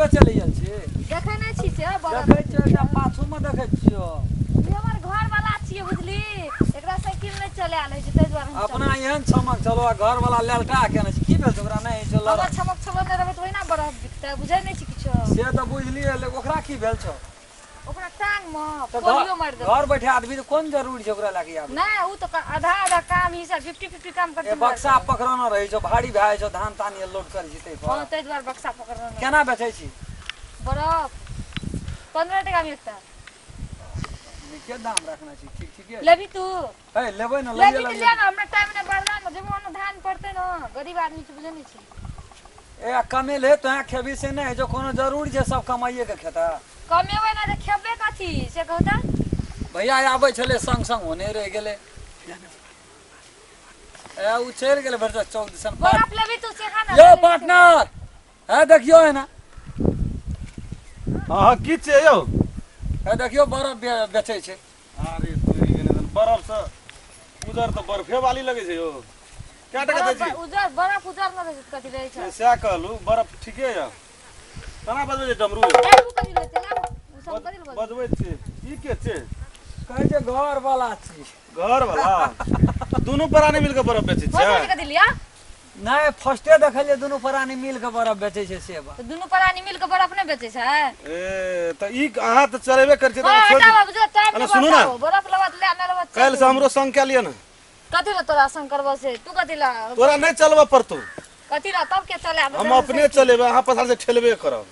बेचे ले आयल छी देखे नै छी से बरफ देखै छियै एकटा पाछू में देखै छियै हमर घर वाला छियै बुझली एकरा साइकिल नै चले आलै छै तै दुआरे अपना एहन छमक चलो घर वाला ललटा केने छी की भेल ओकरा नै छै हमरा छमक छमक नै रहबै त ओहिना बरफ बिकतै बुझै नै छी किछो से त बुझलियै ओकरा की भेल छ ओकरा टांग में पोलियो मार दे घर बैठे आदमी त कोन जरूरी छै ओकरा लागी आबै नै उ त आधा आधा काम हिस्सा 50-50 काम करते बक्सा पकड़ना रहै छै भारी भए जाइ छै धान तान लोड कर जेतै हां तै दुआरे बक्सा पकड़ना केना बेचै छी बरफ 15 टका में एकटा के दाम रखना छी ठीक ठीक है लेबी तू ए लेबै न लेबी त ले न हमरा टाइम नै बरदान में जेबो न धान पड़ते न गरीब आदमी छै बुझै नै छी ए कमे ले तो खेबी से नै जो कोनो जरूरी छै सब कमाइए के खेता कमेबै ना त खेबे कथी से कहू त भैया आबै छले संग संग होने रह गेले ए उ चल गेले भरजा 14 दिसंबर बरफ लेबी तू से खाना यो पार्टनर है देखियो है ना हां की छै यौ है देखियो बरफ बेचै छै अरे तोरी के न बरफ से उधर तो बर्फे वाली लगे छै यो क्या टका दै छी उजर बरफ उजर न रहै कथी रहै छै से कहलू बरफ ठीके य केना बजबै छै डमरू कथी ले चला उ सब कथी ले बजबै छी की के छै कहै छै घर वाला छी घर वाला दुनू प्राणी मिल के बरफ बेचै छै कथी कथी लिया नै फर्स्टे देखलिए दुनू प्राणी मिल के बरफ बेचै छै से बा त दुनू प्राणी मिल के बरफ नै बेचै छै ए त ई अहाँ त चलेबे कर छै त छोड़ हटा बाबू जो टाइम अरे सुनू ना बरफ लबत ले ना लबत काल से हमरो संग के लिया ना कथी ले तोरा संग करबो से तू कथी ला तोरा नहीं चलबा पड़तो कथी ला तब के चले हम अपने चलेबे अहाँ पछाड़ से ठेलबे करब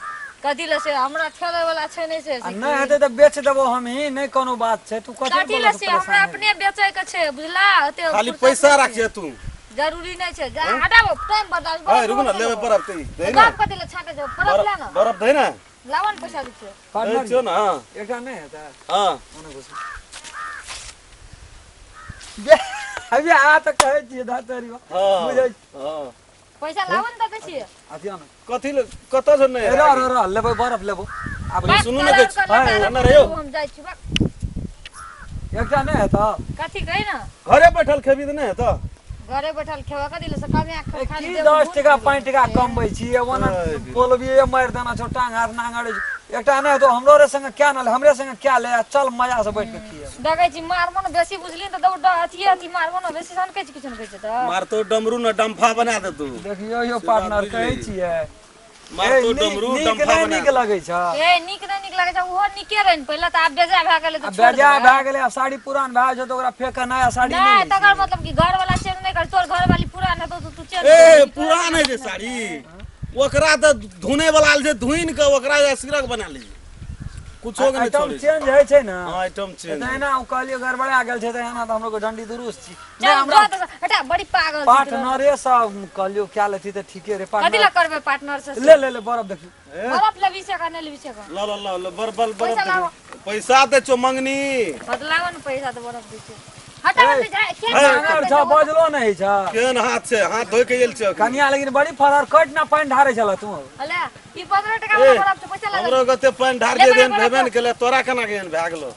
कथी ले से हमरा ठेले वाला छै नै से नै हेतै त बेच देबो हम ही नै कोनो बात छै तू कथी ले से हमरा अपने बेचै के छै बुझला ओते खाली पैसा राखिए तू जरूरी नै छै जा हटाबो टाइम बर्दाश्त ए रुक ना लेबे बरफ ते दे ना बाप कथी ले छाटे जो बरफ ले ना बरफ दे ना लावन पैसा दै छै पार्टनर छो ना एकटा नै हेतै हां ओने घुस अभी आ त कहै छियै धातरी बुझै हां पैसा लावन त दै छी अथिया न कथी कत से नहीं र लेबो बरफ लेबो आब सुनू ना के ना रे यौ हम जाइ छी बा एकटा नै हेतै कथी कहि ना घरे बैठल खेबी त नहीं है त घरे बैठल खेबा कथी ले से कमे खाली की 10 टका 5 टका कमबै छियै ओना बोलबिए मार देना छौ टांग हाथ नांगड़े एकटा नै तो हमरो रे संग क्या न हमरे संग क्या ले चल मजा से बैठ के खिए देखै छी मारबो न बेसी बुझली त दौड़ अथी मारबो न बेसी सन कहै छी किछन कहै छै त मारतो डमरू न डम्फा बना दे तू देखियो यो पार्टनर कहै छियै मारतो डमरू डम्फा बना नीक लागै छ ए नीक नै नीक लागै छ ओहो नीके रहै पहिले त आब बेजा भए गेलै त छोड़ बेजा भए गेलै अब साड़ी पुरान भए छै त ओकरा फेक नया साड़ी नै तकर मतलब कि घर वाला चेंज नै कर तोर घर वाली पुरान है तो तू चेंज ए पुरान है जे साड़ी ओकरा त धुने वाला से धुइन के ओकरा सिरक बना ली कुछो के नै छोड़े चेंज है छै ना हां आइटम चेंज तैना उ कहलियो गड़बड़ा गेल छै तैना त हमरो को डंडी दुरुस्त छी नै हमरा हटा बड़ी पागल छी पार्टनरे सब कहलियो क्या लेती त ठीके रे कथि पार्टनर ला करबे पार्टनर से ले बरफ देखियो बरफ लेबी से का नै लेबी से का ला बरबल पैसा दे छो मंगनी बदलावन पैसा त बरफ दै छै हटा बे जाए के मांगर छ बजलो नै छ केन हाथ से हाथ धोइ के गेल छ कनिया लेकिन बड़ी फरार कट ना पानी ढारे छला तू हले ई 15 टका वाला बरफ से पैसा हमरो गते पानी ढार दे देन भेबे न केले तोरा केना गेन भए गेलो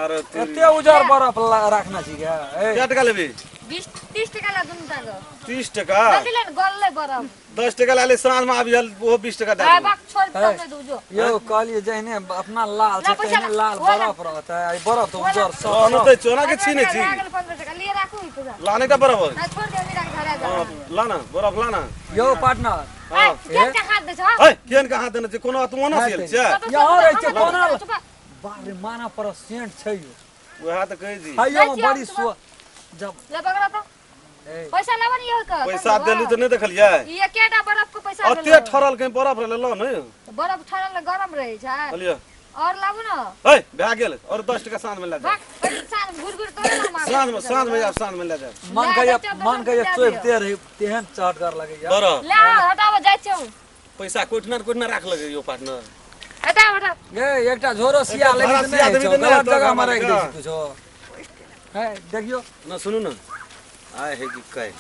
अरे एते उजर बरफ रखना छी क्या क्या टका लेबी 20-30 टका ला दुन तागो 30 टका कथि ले गल्ले बरफ 10 टका ले साँझ में आबि वो 20 टका दे आ बाक छोड़ दे दू जो यो कहलिए जहने अपना लाल से कहने लाल बरफ रहता है बरफ तो उजर सब तो चोना के छीने छी 15 टका लिए राखू ई पैसा लाने का बरफ ना छोड़ दे मेरा घरे जा लाना बरफ लाना यो पार्टनर हां के हाथ दे छ ए केन का हाथ देने छै कोनो तू ना सियल छै यहाँ रहे छै कोना बारे माना पर सेंट छै यो वह त कहि दी हायो बड़ी सो जब ले पकड़ा तो पैसा लावन यो का पैसा देली त नहीं देखलिए ई एकेटा बरफ को पैसा अते ठरल कहीं बरफ ले लो न बरफ ठरल गरम रहे छै बोलिए और लाबू न ए भए गेल और 10 टका साँझ में ले जा घुर तो मार साँझ में आप साँझ में ले जा मन के चोपते रही तेहन चाट कर लगे यार बरफ ले हटाव जाय छौ पैसा कोठना राख लगे यो पार्टनर हटा ए एकटा झोरो सिया लेकिन नहीं गलत जगह में रख दै कुछो है देखियो ना सुनू ना आए है कि कहे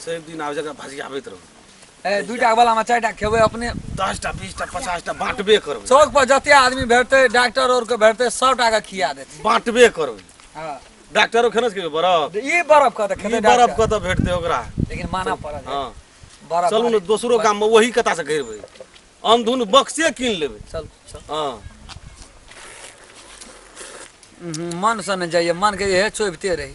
सब दिन आव जगह भाजी आबैत रहो ए दुईटा वाला में चारटा खेबे अपने 10 टा 20 टा 50 टा बांटबे करबे चौक पर जते आदमी भेटते डॉक्टर और के भेटते 100 टका खिया देते बांटबे करबे हां डॉक्टरो खेनस के बरफ ई बरफ का त खेते बरफ का तो भेटते ओकरा लेकिन माना पड़त हां बरफ चलू न दोसरो गाम में वही कता से घेरबे अंधुन बक्से कीन लेबे। चल चल। हाँ मन से न जाइए, मन के ये चोपते रही।